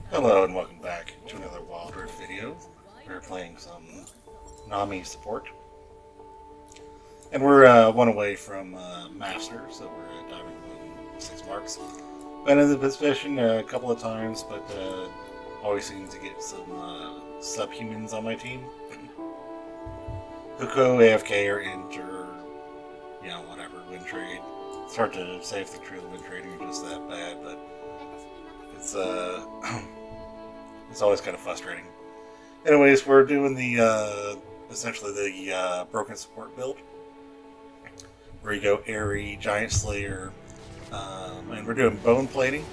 Hello and welcome back to another Wild Rift video. We're playing some Nami support. And we're one away from Master, so we're at Diamond 1 6 marks. Been in the position a couple of times, but always seem to get some subhumans on my team. Huko, AFK, or Enter, whatever, win trade. It's hard to say if the true win trading are just that bad, but it's it's always kind of frustrating. Anyways, we're doing the essentially the broken support build, where you go Airy, Giant Slayer, and we're doing bone plating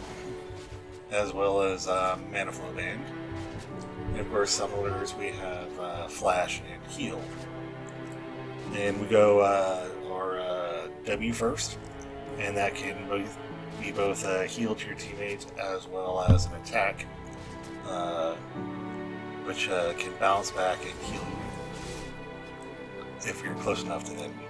as well as mana flow band. And of course, summoners we have flash and heal. And we go our W first, and that can be both a heal to your teammates as well as an attack, which can bounce back and heal you if you're close enough to the enemy.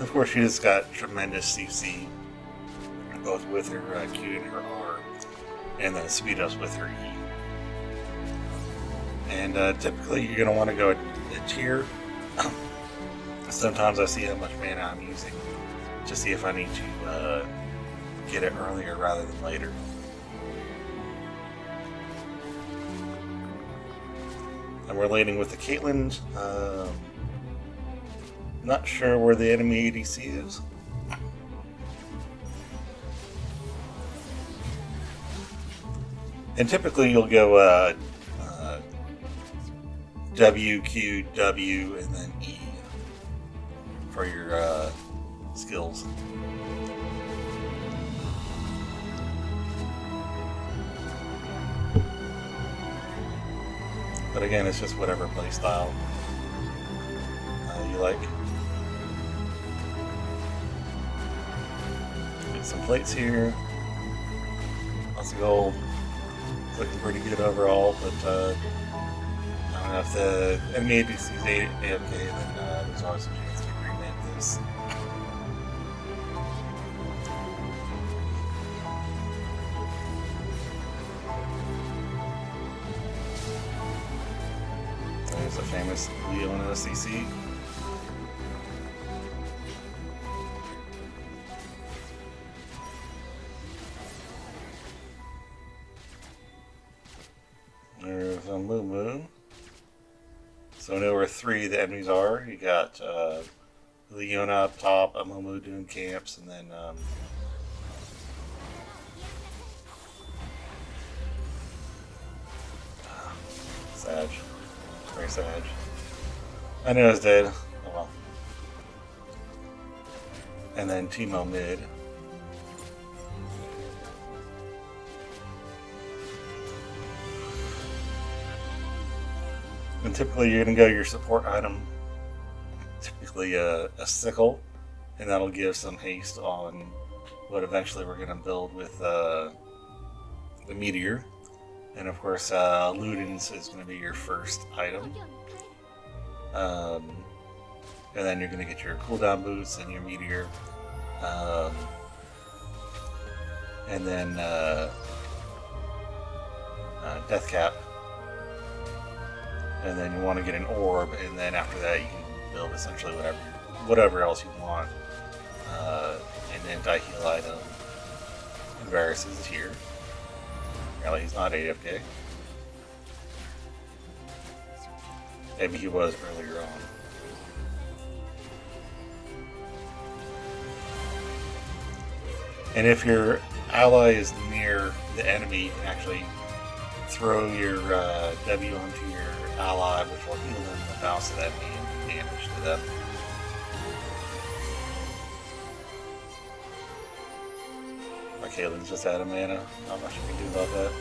Of course, she has got tremendous CC, both with her Q and her R, and then speed ups with her E. And typically, you're going to want to go a tier. Sometimes I see how much mana I'm using to see if I need to get it earlier rather than later. And we're leading with the Caitlyn. Not sure where the enemy ADC is. And typically you'll go W, Q, W, and then E for your skills. But again, it's just whatever playstyle you like. Get some plates here. Lots of gold. It's looking pretty good overall, but I don't know if the enemy ADC is AFK, then there's always a chance to remake this. There's a famous Leona CC. There's a Moo. So we know where three of the enemies are. You got Leona up top, a Momo doing camps, and then Sag. Very Sag. I knew I was dead. Oh well. And then Teemo mid. And typically you're going to go your support item, typically a sickle, and that'll give some haste on what eventually we're going to build with the meteor. And of course Ludens is going to be your first item. And then you're going to get your cooldown boots and your meteor. And then death cap. And then you want to get an orb, and then after that you can build essentially whatever else you want. An anti-heal item. And Varus is here. Apparently he's not AFK. Maybe he was earlier on. And if your ally is near the enemy, you can actually throw your W onto your ally, which will heal them and bounce to the enemy and do damage to them. My Caitlyn's just out of mana. Not much you can do about that.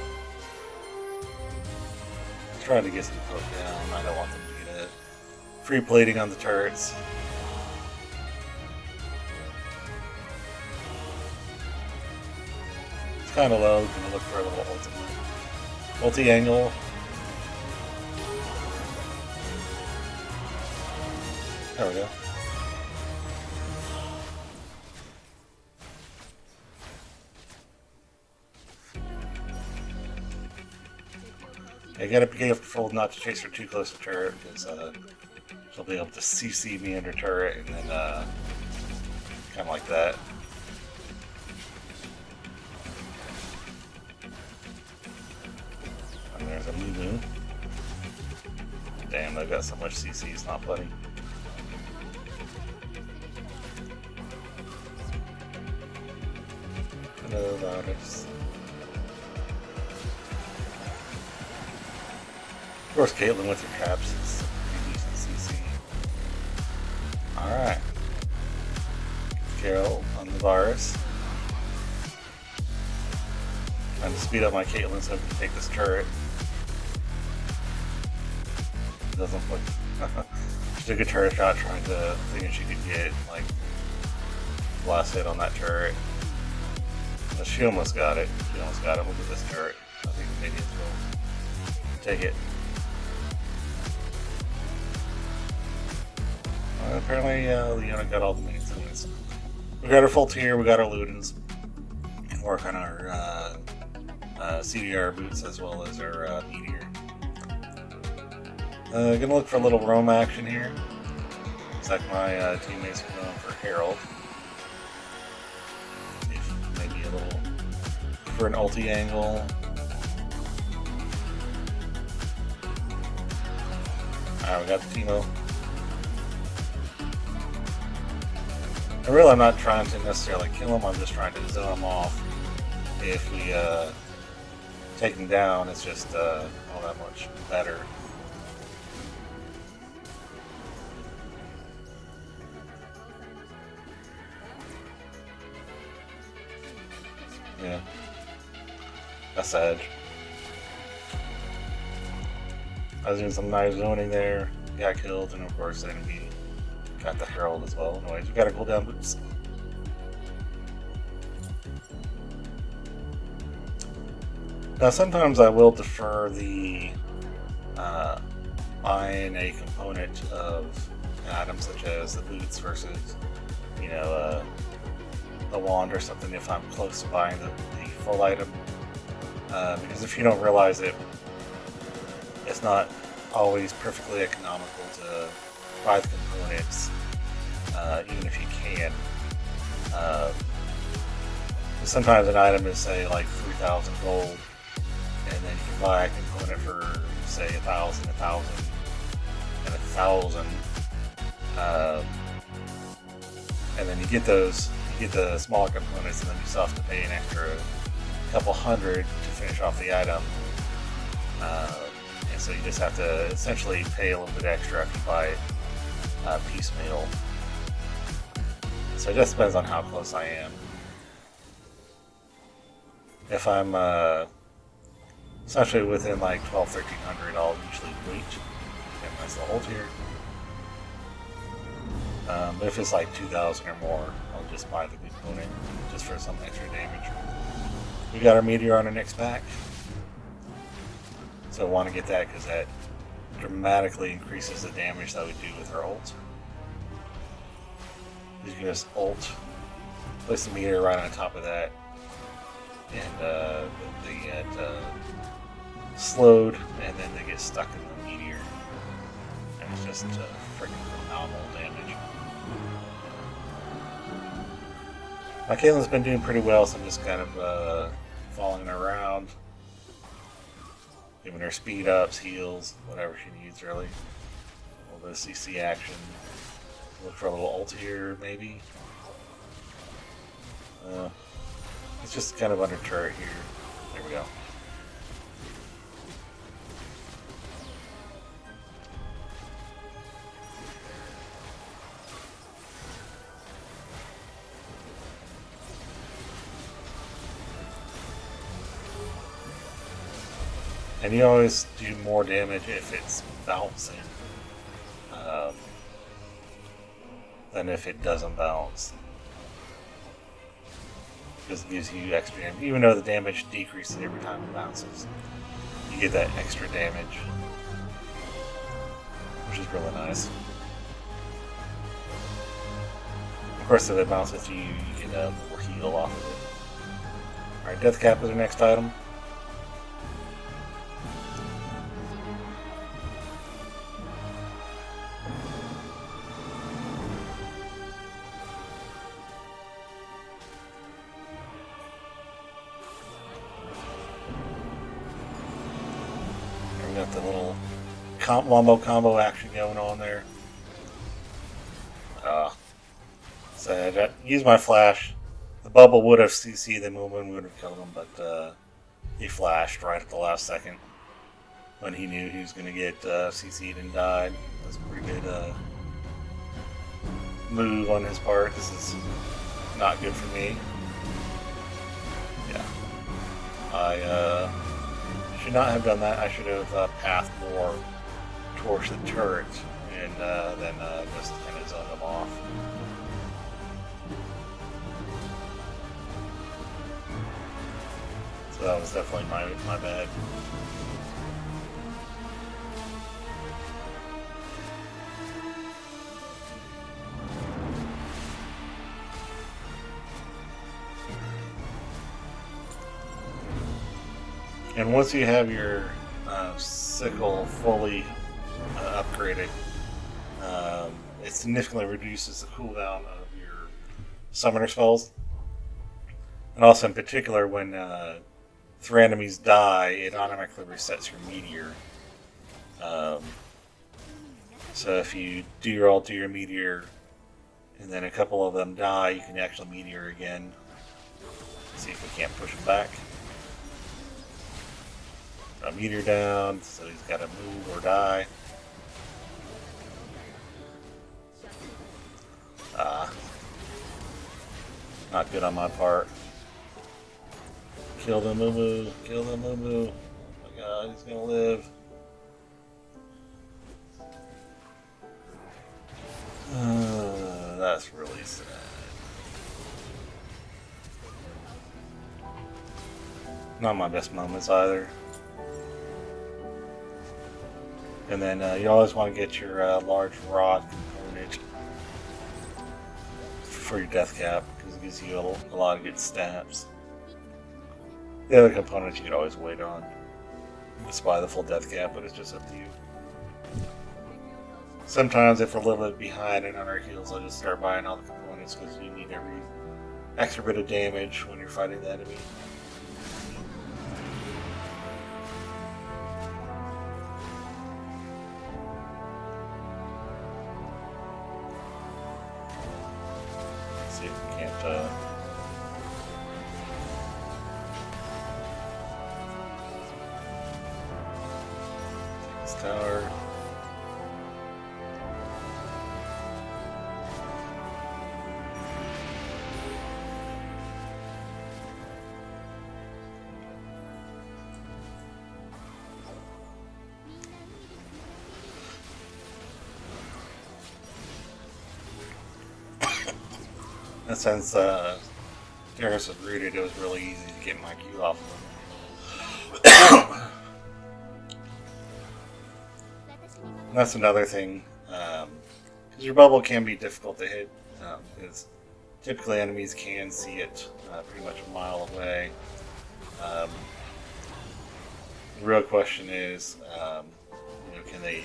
I'm trying to get some poke down. I don't want them to get it. Free plating on the turrets. It's kind of low. Gonna look for a little ultimate. Multi-angle. There we go. You gotta be careful not to chase her too close to turret, because she'll be able to CC me under turret, and then kind of like that. And there's a Moo. Damn, they've got so much CC, it's not funny. Hello, daughters. Of course, Caitlyn with her traps is pretty decent CC. Alright. Carol on the virus. Trying to speed up my Caitlyn so I can take this turret. It doesn't look. She took a turret shot trying to think she could get like the last hit on that turret. But she almost got it. She almost got it. Look at this turret. I think the minions will take it. Apparently, Leona got all the minions in this. We got our full tier, we got our Ludens. And work on our CDR boots as well as our Meteor. Gonna look for a little roam action here. Looks like my teammates are going for Herald. If maybe a little for an ulti angle. Alright, we got the Teemo. I'm not trying to necessarily kill him, I'm just trying to zone him off. If we take him down, it's just all that much better. Yeah. That's Edge. I was doing some nice zoning there, got killed, and of course then we got the Herald as well. Anyways, we got a cooldown boost. Now sometimes I will defer the buying a component of an item such as the boots versus, you know, the wand or something if I'm close to buying the full item. Because if you don't realize it, it's not always perfectly economical to buy the components, even if you can. Sometimes an item is, say, like 3,000 gold, and then you can buy a component for, say, 1,000, 1,000, and 1,000. And then you get those, you get the smaller components, and then you still have to pay an extra couple hundred to finish off the item. And so you just have to essentially pay a little bit extra if you buy it piecemeal. So it just depends on how close I am. If I'm essentially within like 1,200-1,300, I'll usually wait, and that's the whole tier. But if it's like 2,000 or more, I'll just buy the component just for some extra damage. We got our Meteor on our next pack, so I want to get that because that dramatically increases the damage that we do with our ult. You can just ult, place the Meteor right on top of that, and they get slowed, and then they get stuck in the Meteor, and it's just freaking phenomenal damage. My Caitlyn's been doing pretty well, so I'm just kind of following her around, giving her speed ups, heals, whatever she needs really. A little bit of CC action. Look for a little ult here, maybe. It's just kind of under turret here. There we go. And you always do more damage if it's bouncing than if it doesn't bounce. Because it gives you extra damage. Even though the damage decreases every time it bounces, you get that extra damage, which is really nice. Of course, if it bounces you, you get more heal off of it. Alright, Death Cap is our next item. got the little wombo combo action going on there. So I used my flash. The bubble would have CC'd him and would have killed him, but he flashed right at the last second when he knew he was going to get CC'd and died. That's a pretty good move on his part. This is not good for me. Yeah. I should not have done that. I should have pathed more towards the turret and then just kind of zoned them off. So that was definitely my bad. And once you have your sickle fully upgraded, it significantly reduces the cooldown of your summoner spells. And also in particular, when 3 enemies die, it automatically resets your meteor. So if you do your meteor, and then a couple of them die, you can actually meteor again. See if we can't push them back. A meteor down, so he's got to move or die. Not good on my part. Kill the Moo. Kill the Moo. Oh my god, he's gonna live. That's really sad. Not my best moments either. And then you always want to get your large rod component for your death cap, because it gives you a lot of good stats. The other components you could always wait on. Just buy the full death cap, but it's just up to you. Sometimes if we're a little bit behind and on our heels, I'll just start buying all the components, because you need every extra bit of damage when you're fighting the enemy. See if we can't take this tower. And since Darius was rooted, it was really easy to get my Q off of him. And that's another thing, because your bubble can be difficult to hit, because typically enemies can see it pretty much a mile away. The real question is, can they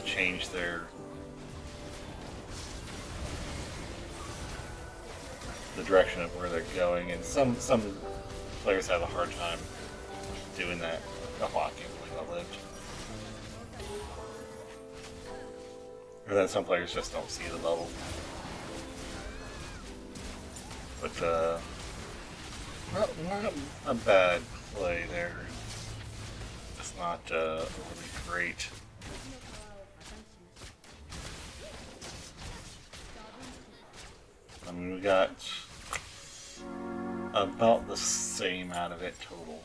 change the direction of where they're going? And some players have a hard time doing that. Oh, I can't believe I lived. Or then some players just don't see the bubble. But not a bad play there. It's not really great. I mean, we got about the same out of it total.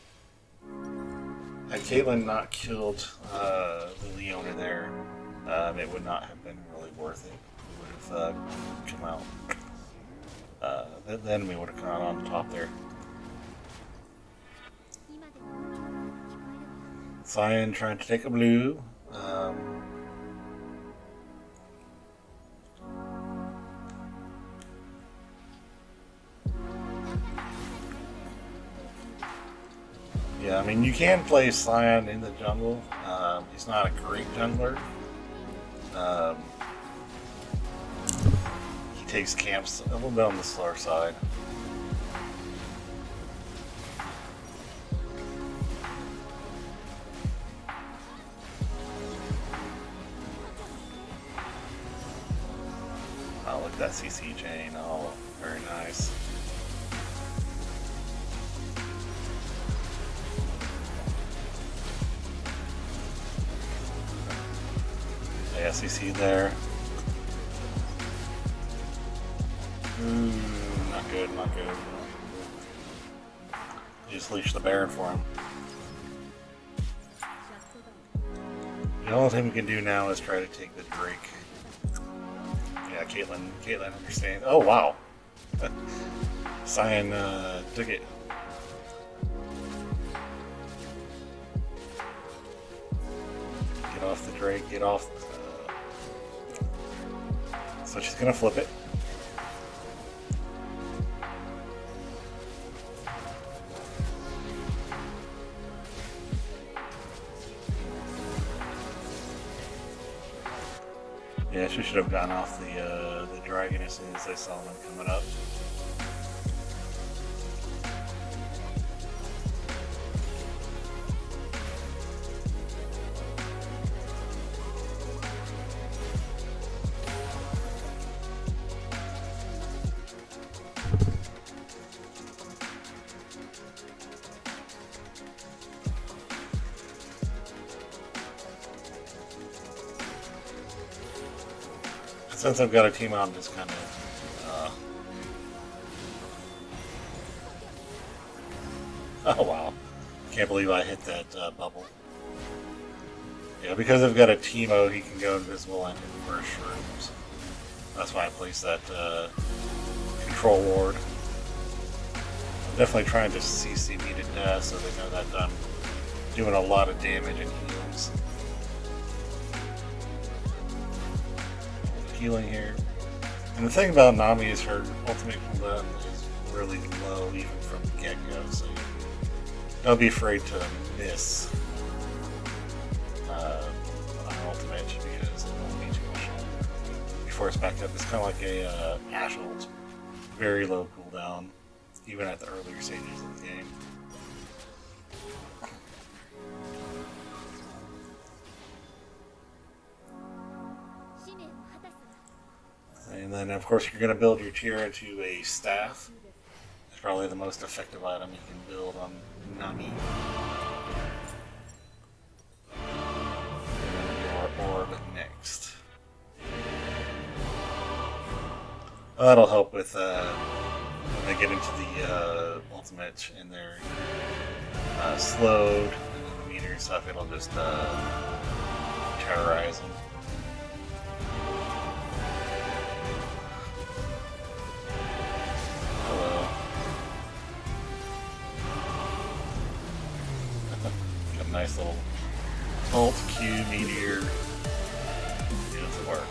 Had Caitlyn not killed the Leona there, it would not have been really worth it. It would have come out. The enemy would have come out on the top there. Cyan trying to take a blue. Yeah, I mean, you can play Cyan in the jungle. He's not a great jungler. He takes camps a little bit on the slower side. that CC chain. Oh, very nice. Yeah, CC there. Not good, not good. You just leash the Baron for him. The only thing we can do now is try to take the Drake. Yeah, Caitlyn understands. Oh, wow. Cyan took it. Get off the Drake, get off. So she's gonna flip it. Yeah, she should have gone off the dragon as soon as I saw them coming up. Since I've got a team out, I'm just kind of. Oh wow! Can't believe I hit that bubble. Yeah, because I've got a Teemo, he can go invisible and reverse shrooms. That's why I placed that control ward. I'm definitely trying to CC me to death so they know that I'm doing a lot of damage and heals. Healing here. And the thing about Nami is her ultimate cooldown is really low even from the get-go, so don't be afraid to miss an ultimate because it won't be too much longer before it's back up. It's kind of like a Ashe ult. Very low cooldown, even at the earlier stages of the game. And then, of course, you're going to build your tier into a staff. It's probably the most effective item you can build on Nami. And then your orb next. That'll help with when they get into the ultimate and they're slowed, and then the meter and stuff, it'll just terrorize them. Nice little ult Q meteor. It doesn't work.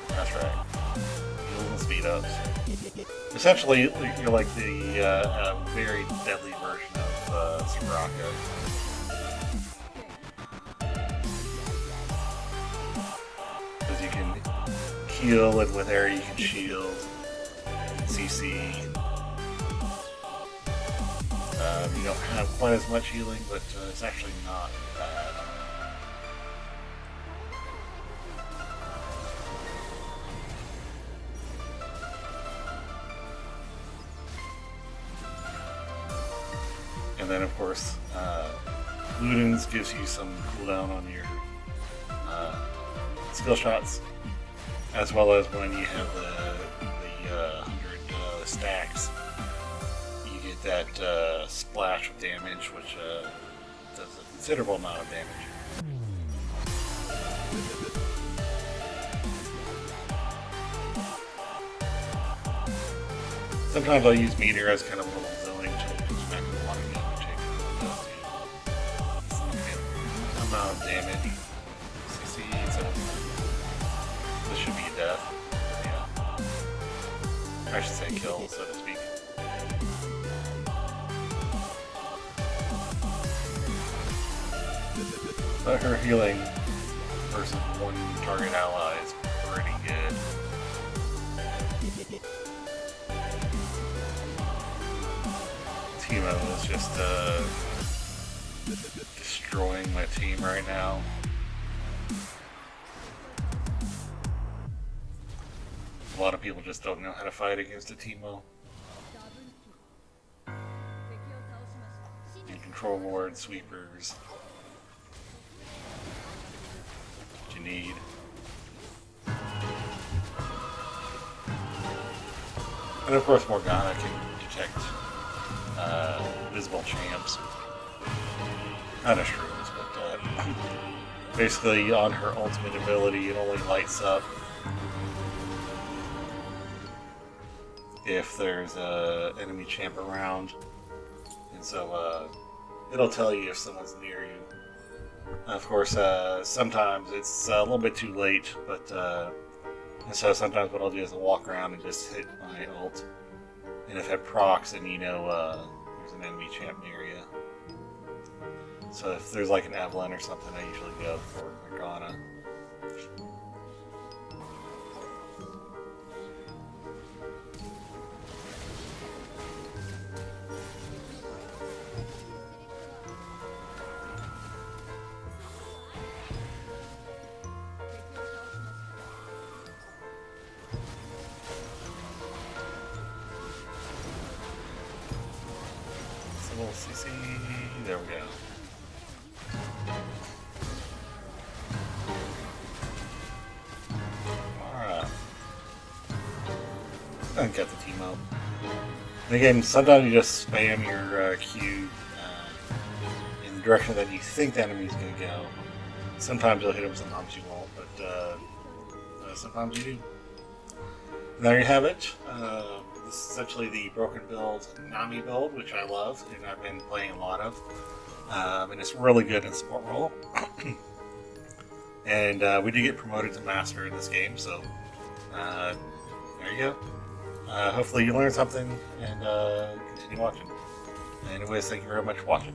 That's right. Heals and speed ups. Essentially, you're like the very deadly version of Soraka. Because you can heal, and with air you can shield, CC. You don't have quite as much healing, but it's actually not bad. And then, of course, Ludens gives you some cooldown on your skill shots, as well as when you have the 100 stacks. That splash of damage, which does a considerable amount of damage. Sometimes I'll use meteor as kind of a little zoning tool because you're not going to want to damage it. Significant amount of damage. CC, so this should be a death. Yeah. I should say kill, so to speak. But her healing versus one target ally is pretty good. Teemo is just destroying my team right now. a lot of people just don't know how to fight against a Teemo. And control ward, sweepers. What you need. And of course Morgana can detect visible champs. Not a shrooms, but basically on her ultimate ability it only lights up if there's a enemy champ around. And so it'll tell you if someone's near you. Of course, sometimes it's a little bit too late, but and so sometimes what I'll do is I'll walk around and just hit my ult. And if it procs, then you know there's an enemy champ near you. So if there's like an Evelyn or something, I usually go for Morgana. It's a little CC. There we go. And get the Teemo. And again, sometimes you just spam your Q in the direction that you think the enemy's going to go. Sometimes you'll hit them, sometimes you won't, but sometimes you do. And there you have it. This is essentially the broken build Nami build, which I love, and I've been playing a lot of. And it's really good in support role. And we did get promoted to Master in this game, so there you go. Hopefully you learned something and continue watching. Anyways, thank you very much for watching.